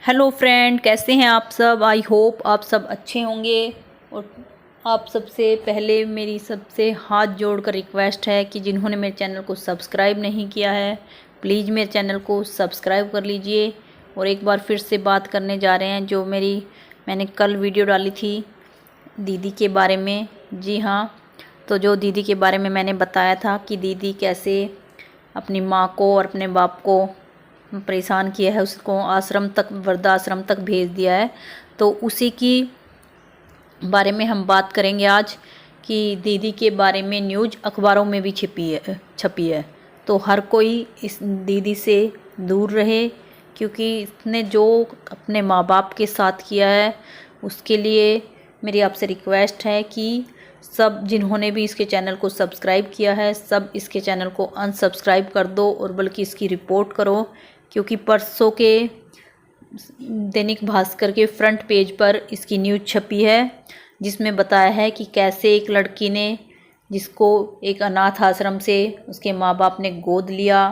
Hello friend, कैसे हैं आप सब। आई होप आप सब अच्छे होंगे। और आप सबसे पहले मेरी सबसे हाथ जोड़कर रिक्वेस्ट है कि जिन्होंने मेरे चैनल को सब्सक्राइब नहीं किया है प्लीज़ मेरे चैनल को सब्सक्राइब कर लीजिए। और एक बार फिर से बात करने जा रहे हैं जो मैंने कल वीडियो डाली थी दीदी के बारे में। जी हाँ, तो जो दीदी के बारे में मैंने बताया था कि दीदी कैसे अपनी माँ को और अपने बाप को परेशान किया है, उसको आश्रम तक, वृद्धाश्रम तक भेज दिया है। तो उसी की बारे में हम बात करेंगे आज कि दीदी के बारे में न्यूज़ अखबारों में भी छपी है। तो हर कोई इस दीदी से दूर रहे, क्योंकि इसने जो अपने माँ बाप के साथ किया है उसके लिए मेरी आपसे रिक्वेस्ट है कि सब जिन्होंने भी इसके चैनल को सब्सक्राइब किया है सब इसके चैनल को अनसब्सक्राइब कर दो और बल्कि इसकी रिपोर्ट करो। क्योंकि परसों के दैनिक भास्कर के फ्रंट पेज पर इसकी न्यूज़ छपी है जिसमें बताया है कि कैसे एक लड़की ने, जिसको एक अनाथ आश्रम से उसके माँ बाप ने गोद लिया,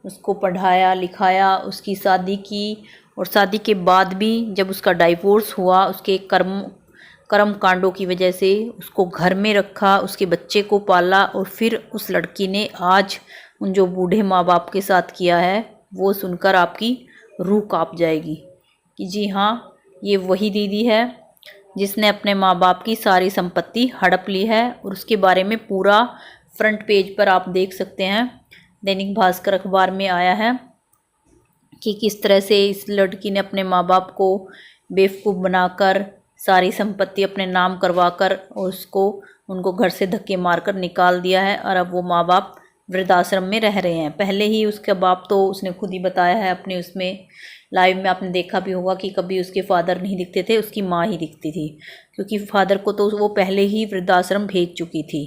उसको पढ़ाया लिखाया, उसकी शादी की और शादी के बाद भी जब उसका डाइवोर्स हुआ उसके कर्म कांडों की वजह से उसको घर में रखा, उसके बच्चे को पाला और फिर उस लड़की ने आज उन जो बूढ़े माँ बाप के साथ किया है वो सुनकर आपकी रूह कांप जाएगी कि जी हाँ, ये वही दीदी है जिसने अपने माँ बाप की सारी संपत्ति हड़प ली है। और उसके बारे में पूरा फ्रंट पेज पर आप देख सकते हैं, दैनिक भास्कर अखबार में आया है कि किस तरह से इस लड़की ने अपने माँ बाप को बेवकूफ़ बनाकर सारी संपत्ति अपने नाम करवाकर और उनको घर से धक्के मारकर निकाल दिया है। और अब वो माँ बाप वृद्धाश्रम में रह रहे हैं। पहले ही उसका बाप तो उसने खुद ही बताया है अपने उसमें लाइव में, आपने देखा भी होगा कि कभी उसके फादर नहीं दिखते थे, उसकी माँ ही दिखती थी। क्योंकि फादर को तो वो पहले ही वृद्धाश्रम भेज चुकी थी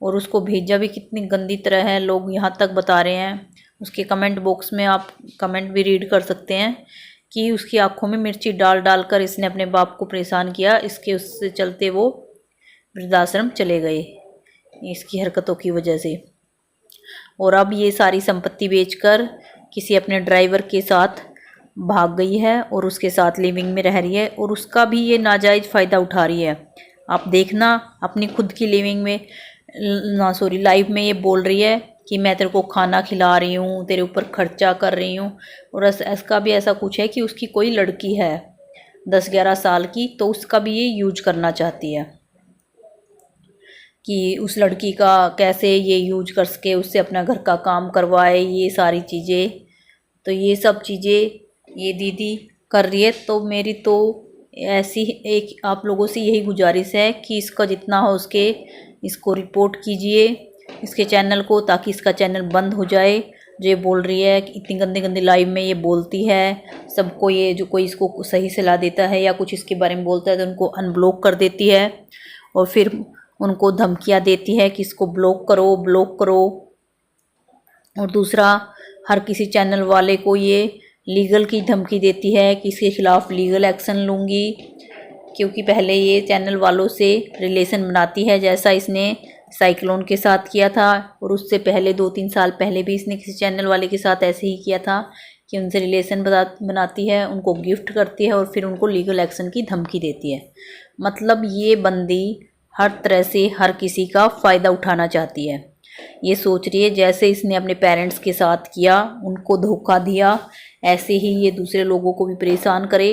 और उसको भेजा भी कितनी गंदी तरह है। लोग यहाँ तक बता रहे हैं, उसके कमेंट बॉक्स में आप कमेंट भी रीड कर सकते हैं कि उसकी आंखों में मिर्ची डाल डाल कर इसने अपने बाप को परेशान किया। उससे चलते वो वृद्धाश्रम चले गए इसकी हरकतों की वजह से। और अब ये सारी संपत्ति बेचकर किसी अपने ड्राइवर के साथ भाग गई है और उसके साथ लिविंग में रह रही है और उसका भी ये नाजायज़ फ़ायदा उठा रही है। आप देखना, अपनी खुद की लिविंग में लाइफ में ये बोल रही है कि मैं तेरे को खाना खिला रही हूँ, तेरे ऊपर खर्चा कर रही हूँ। और इसका भी ऐसा कुछ है कि उसकी कोई लड़की है 10-11 साल की, तो उसका भी ये यूज करना चाहती है कि उस लड़की का कैसे ये यूज कर सके, उससे अपना घर का काम करवाए, ये सारी चीज़ें। तो ये सब चीज़ें ये दीदी कर रही है। तो मेरी तो ऐसी एक आप लोगों से यही गुजारिश है कि इसका जितना हो उसके इसको रिपोर्ट कीजिए इसके चैनल को, ताकि इसका चैनल बंद हो जाए। जो ये बोल रही है कि इतनी गंदी गंदी लाइव में ये बोलती है सबको, ये जो कोई इसको सही सलाह देता है या कुछ इसके बारे में बोलता है तो उनको अनब्लॉक कर देती है और फिर उनको धमकियां देती है कि इसको ब्लॉक करो ब्लॉक करो। और दूसरा, हर किसी चैनल वाले को ये लीगल की धमकी देती है कि इसके खिलाफ़ लीगल एक्शन लूँगी। क्योंकि पहले ये चैनल वालों से रिलेशन बनाती है, जैसा इसने साइक्लोन के साथ किया था और उससे पहले 2-3 साल पहले भी इसने किसी चैनल वाले के साथ ऐसे ही किया था कि उनसे रिलेशन बनाती है, उनको गिफ्ट करती है और फिर उनको लीगल एक्शन की धमकी देती है। मतलब ये बंदी हर तरह से हर किसी का फ़ायदा उठाना चाहती है। ये सोच रही है जैसे इसने अपने पेरेंट्स के साथ किया, उनको धोखा दिया, ऐसे ही ये दूसरे लोगों को भी परेशान करे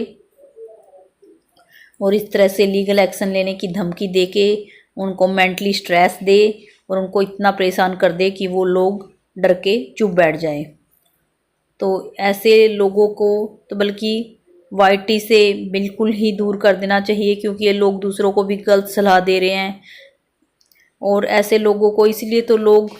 और इस तरह से लीगल एक्शन लेने की धमकी देके उनको मेंटली स्ट्रेस दे और उनको इतना परेशान कर दे कि वो लोग डर के चुप बैठ जाए। तो ऐसे लोगों को तो बल्कि वाईटी से बिल्कुल ही दूर कर देना चाहिए, क्योंकि ये लोग दूसरों को भी गलत सलाह दे रहे हैं। और ऐसे लोगों को इसलिए तो लोग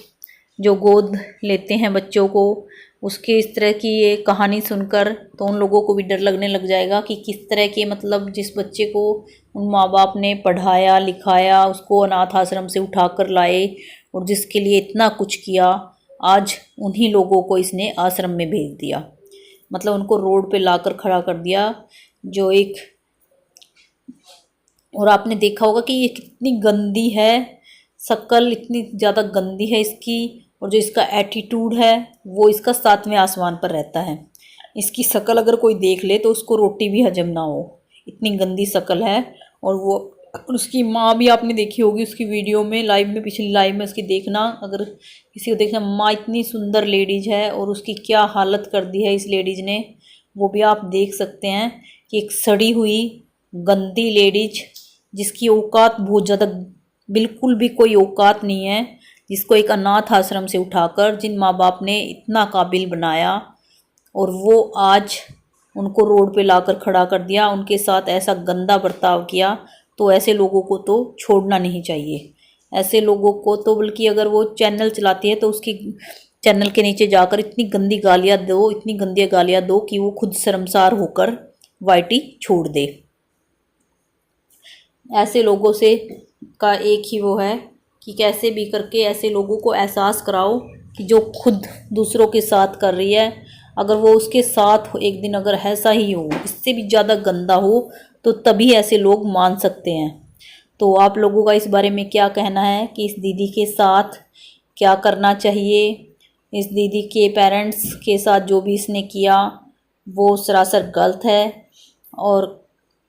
जो गोद लेते हैं बच्चों को, उसके इस तरह की ये कहानी सुनकर तो उन लोगों को भी डर लगने लग जाएगा कि किस तरह के, मतलब जिस बच्चे को उन माँ बाप ने पढ़ाया लिखाया, उसको अनाथ आश्रम से उठा कर लाए और जिसके लिए इतना कुछ किया, आज उन्हीं लोगों को इसने आश्रम में भेज दिया। मतलब उनको रोड पे लाकर खड़ा कर दिया। जो एक, और आपने देखा होगा कि ये कितनी गंदी है, शक्ल इतनी ज़्यादा गंदी है इसकी, और जो इसका एटीट्यूड है वो इसका 7वें आसमान पर रहता है। इसकी शक्ल अगर कोई देख ले तो उसको रोटी भी हजम ना हो, इतनी गंदी शक्ल है। और वो उसकी माँ भी आपने देखी होगी उसकी वीडियो में, लाइव में, पिछली लाइव में उसकी देखना, अगर किसी को देखना। माँ इतनी सुंदर लेडीज है और उसकी क्या हालत कर दी है इस लेडीज ने, वो भी आप देख सकते हैं कि एक सड़ी हुई गंदी लेडीज जिसकी औकात बहुत ज़्यादा, बिल्कुल भी कोई औकात नहीं है, जिसको एक अनाथ आश्रम से उठाकर जिन माँ बाप ने इतना काबिल बनाया और वो आज उनको रोड पे लाकर खड़ा कर दिया, उनके साथ ऐसा गंदा बर्ताव किया। तो ऐसे लोगों को तो छोड़ना नहीं चाहिए। ऐसे लोगों को तो बल्कि अगर वो चैनल चलाती है तो उसकी चैनल के नीचे जाकर इतनी गंदी गालियाँ दो, इतनी गंदी गालियाँ दो कि वो खुद शर्मसार होकर वाईटी छोड़ दे। ऐसे लोगों से का एक ही वो है कि कैसे भी करके ऐसे लोगों को एहसास कराओ कि जो खुद दूसरों के साथ कर रही है, अगर वो उसके साथ एक दिन अगर ऐसा ही हो, इससे भी ज़्यादा गंदा हो, तो तभी ऐसे लोग मान सकते हैं। तो आप लोगों का इस बारे में क्या कहना है कि इस दीदी के साथ क्या करना चाहिए? इस दीदी के पेरेंट्स के साथ जो भी इसने किया वो सरासर गलत है। और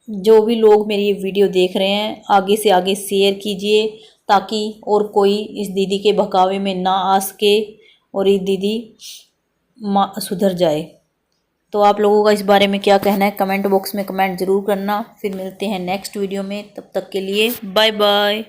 जो भी लोग मेरी ये वीडियो देख रहे हैं, आगे से आगे शेयर कीजिए ताकि और कोई इस दीदी के बहकावे में ना आ सके और ये दीदी सुधर जाए। तो आप लोगों का इस बारे में क्या कहना है, कमेंट बॉक्स में कमेंट ज़रूर करना। फिर मिलते हैं नेक्स्ट वीडियो में, तब तक के लिए बाय बाय।